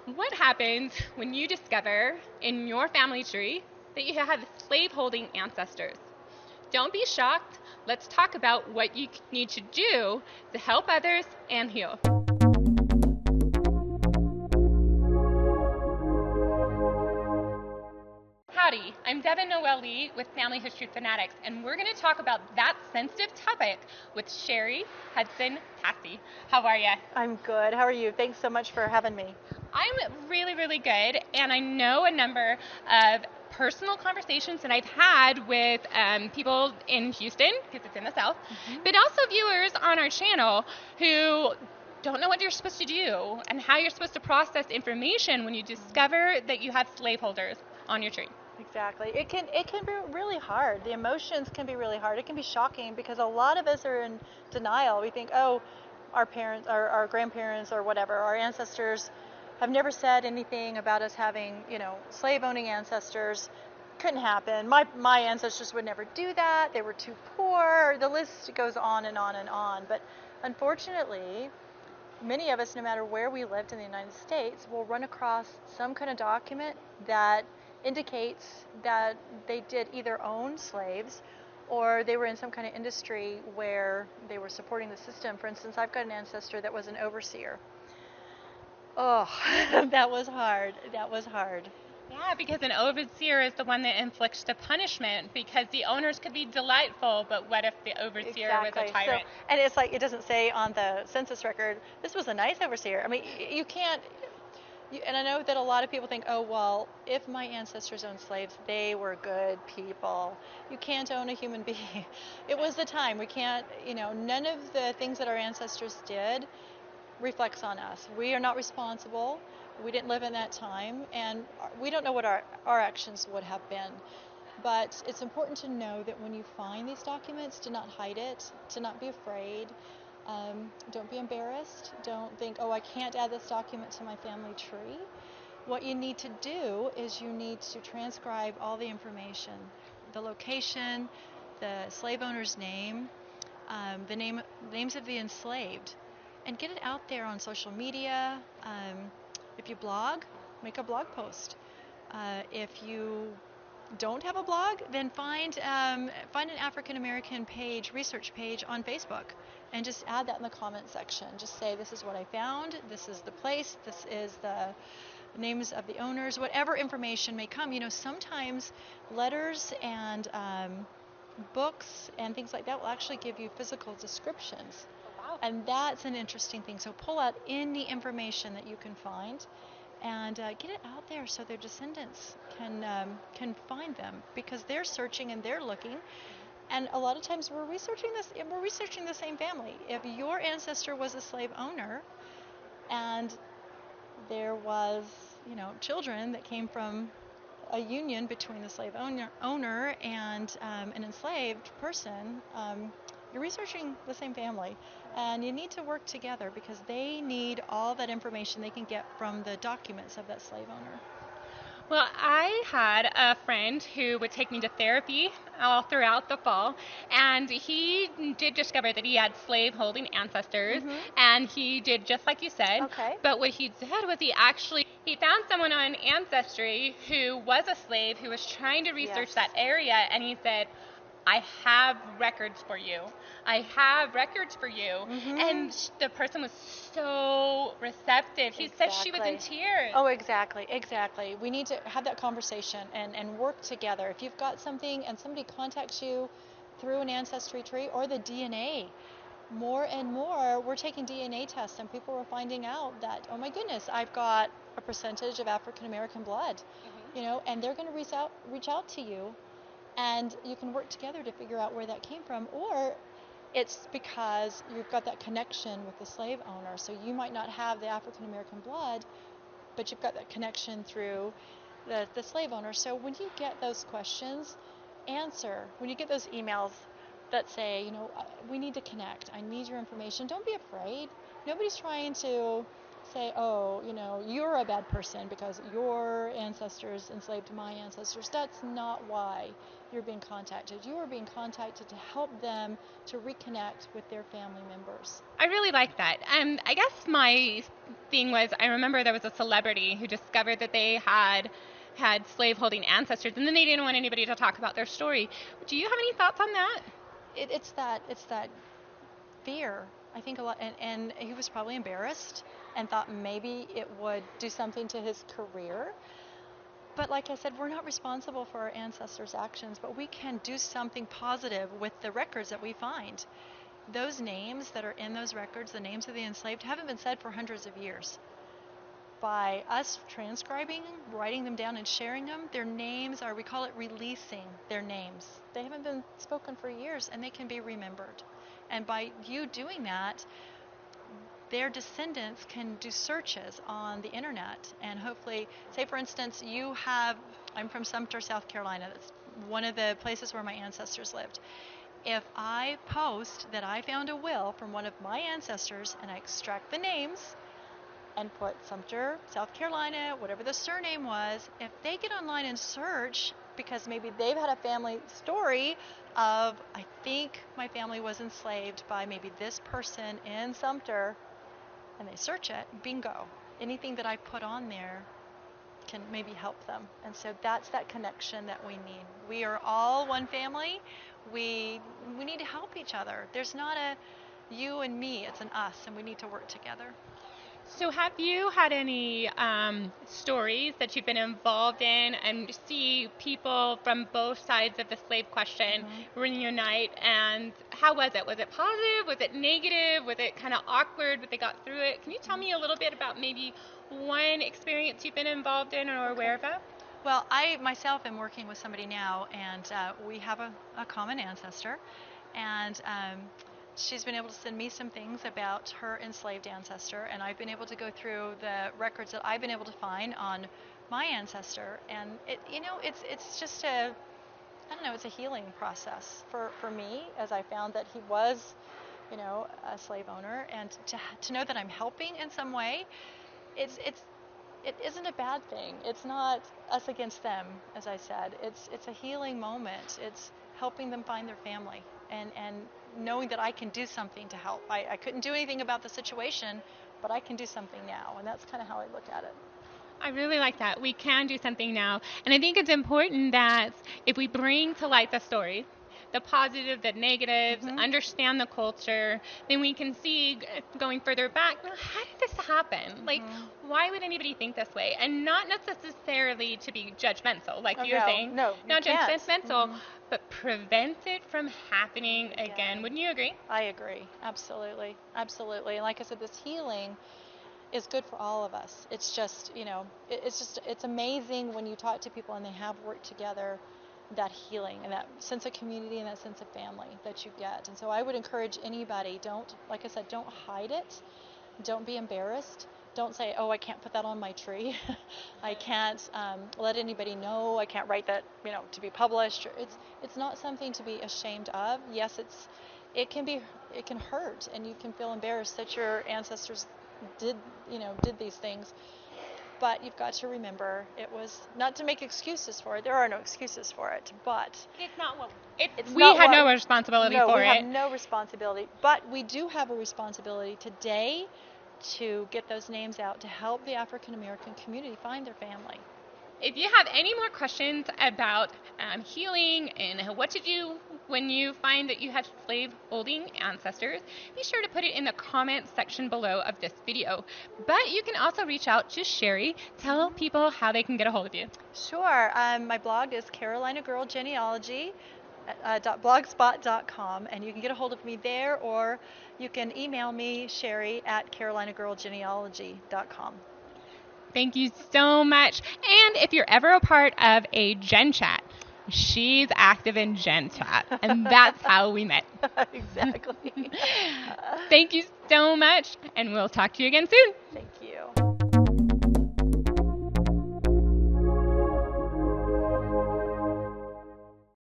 What happens when you discover in your family tree that you have slaveholding ancestors? Don't be shocked. Let's talk about what you need to do to help others and heal. Howdy, I'm Devin Noel Lee with Family History Fanatics, and we're going to talk about that sensitive topic with Cheri Passey. How are you? I'm good. How are you? Thanks so much for having me. I'm really, really good, and I know a number of personal conversations that I've had with people in Houston, because it's in the South, but also viewers on our channel who don't know what you're supposed to do and how you're supposed to process information when you discover that you have slaveholders on your tree. Exactly. It can be really hard. The emotions can be really hard. It can be shocking because a lot of us are in denial. We think, oh, our parents, our grandparents, or whatever, our ancestors have never said anything about us having, slave owning ancestors. Couldn't happen. My ancestors would never do that. They were too poor. The list goes on and on and on. But unfortunately, many of us, no matter where we lived in the United States, will run across some kind of document that indicates that they did either own slaves or they were in some kind of industry where they were supporting the system. For instance, I've got an ancestor that was an overseer. Oh, that was hard. That was hard. Yeah, because an overseer is the one that inflicts the punishment, because the owners could be delightful, but what if the overseer was a tyrant? And it's like, it doesn't say on the census record, this was a nice overseer. I mean, you can't, and I know that a lot of people think, oh, well, if my ancestors owned slaves, they were good people. You can't own a human being. It was the time. We can't, none of the things that our ancestors did reflects on us. We are not responsible. We didn't live in that time, and we don't know what our actions would have been. But it's important to know that when you find these documents, do not hide it, do not be afraid. Don't be embarrassed. Don't think, oh, I can't add this document to my family tree. What you need to do is you need to transcribe all the information, the location, the slave owner's name, names of the enslaved, and get it out there on social media. If you blog, make a blog post. If you don't have a blog, then find an African American research page on Facebook, and just add that in the comment section. Just say, this is what I found, this is the place, this is the names of the owners, whatever information may come. Sometimes letters and books and things like that will actually give you physical descriptions. Wow. And that's an interesting thing. So pull out any information that you can find and get it out there so their descendants can find them, because they're searching and they're looking. And a lot of times we're researching the same family. If your ancestor was a slave owner and there was, children that came from a union between the slave owner and an enslaved person, you're researching the same family, and you need to work together because they need all that information they can get from the documents of that slave owner. Well, I had a friend who would take me to therapy all throughout the fall, and he did discover that he had slave-holding ancestors, and he did just like you said. Okay. But what he did was he found someone on Ancestry who was a slave who was trying to research Yes. that area, and he said, I have records for you. I have records for you. And the person was so receptive. He said she was in tears. Oh, exactly. We need to have that conversation and work together. If you've got something and somebody contacts you through an ancestry tree or the DNA, more and more we're taking DNA tests, and people are finding out that, oh my goodness, I've got a percentage of African American blood, and they're going to reach out to you, and you can work together to figure out where that came from. Or it's because you've got that connection with the slave owner. So you might not have the African American blood, but you've got that connection through the slave owner. So when you get those questions, when you get those emails that say, we need to connect, I need your information, don't be afraid. Nobody's trying to say, oh, you're a bad person because your ancestors enslaved my ancestors. That's not why you're being contacted. You are being contacted to help them to reconnect with their family members. I really like that. I guess my thing was, I remember there was a celebrity who discovered that they had slaveholding ancestors, and then they didn't want anybody to talk about their story. Do you have any thoughts on that? It's that fear. I think a lot, and he was probably embarrassed and thought maybe it would do something to his career. But like I said, we're not responsible for our ancestors' actions, but we can do something positive with the records that we find. Those names that are in those records, the names of the enslaved, haven't been said for hundreds of years. By us transcribing, writing them down and sharing them, their names are, we call it releasing their names. They haven't been spoken for years, and they can be remembered. And by you doing that, their descendants can do searches on the internet and hopefully, say for instance, I'm from Sumter, South Carolina. That's one of the places where my ancestors lived. If I post that I found a will from one of my ancestors and I extract the names and put Sumter, South Carolina, whatever the surname was, if they get online and search, because maybe they've had a family story of, I think my family was enslaved by maybe this person in Sumter, and they search it, bingo. Anything that I put on there can maybe help them. And so that's that connection that we need. We are all one family. We need to help each other. There's not a you and me, it's an us, and we need to work together. So have you had any stories that you've been involved in and see people from both sides of the slave question reunite, and how was it? Was it positive? Was it negative? Was it kind of awkward, but they got through it? Can you tell me a little bit about maybe one experience you've been involved in or aware of? Well, I myself am working with somebody now, and we have a common ancestor, and she's been able to send me some things about her enslaved ancestor, and I've been able to go through the records that I've been able to find on my ancestor, and it's just it's a healing process for me, as I found that he was, a slave owner, and to know that I'm helping in some way, it isn't a bad thing. It's not us against them, as I said. It's a healing moment. It's helping them find their family, and knowing that I can do something to help. I couldn't do anything about the situation, but I can do something now, and that's kind of how I look at it. I really like that. We can do something now. And I think it's important that if we bring to light the stories, the positive, the negatives, understand the culture, then we can see going further back, well, how did this happen? Like, why would anybody think this way? And not necessarily to be judgmental, like you're saying. No, not judgmental, but prevent it from happening again. Wouldn't you agree? I agree. Absolutely. Absolutely. And like I said, this healing is good for all of us. It's just, it's amazing when you talk to people and they have worked together, that healing and that sense of community and that sense of family that you get. And so I would encourage anybody, don't hide it. Don't be embarrassed. Don't say, oh, I can't put that on my tree. I can't let anybody know. I can't write that, to be published. It's not something to be ashamed of. Yes, it can hurt, and you can feel embarrassed that your ancestors did these things. But you've got to remember, it was not to make excuses for it. There are no excuses for it, but it's not what we had no responsibility for it. No, we have no responsibility, but we do have a responsibility today to get those names out to help the African American community find their family. If you have any more questions about healing and what to do when you find that you have slave-holding ancestors, be sure to put it in the comments section below of this video. But you can also reach out to Cheri. Tell people how they can get a hold of you. Sure. My blog is Carolina Girl Genealogy. .blogspot.com, and you can get a hold of me there, or you can email me, Cheri, at carolinagirlgenealogy.com. Thank you so much. And if you're ever a part of a Gen Chat, she's active in Gen Chat, and that's how we met. Exactly. Thank you so much, and we'll talk to you again soon. Thank you.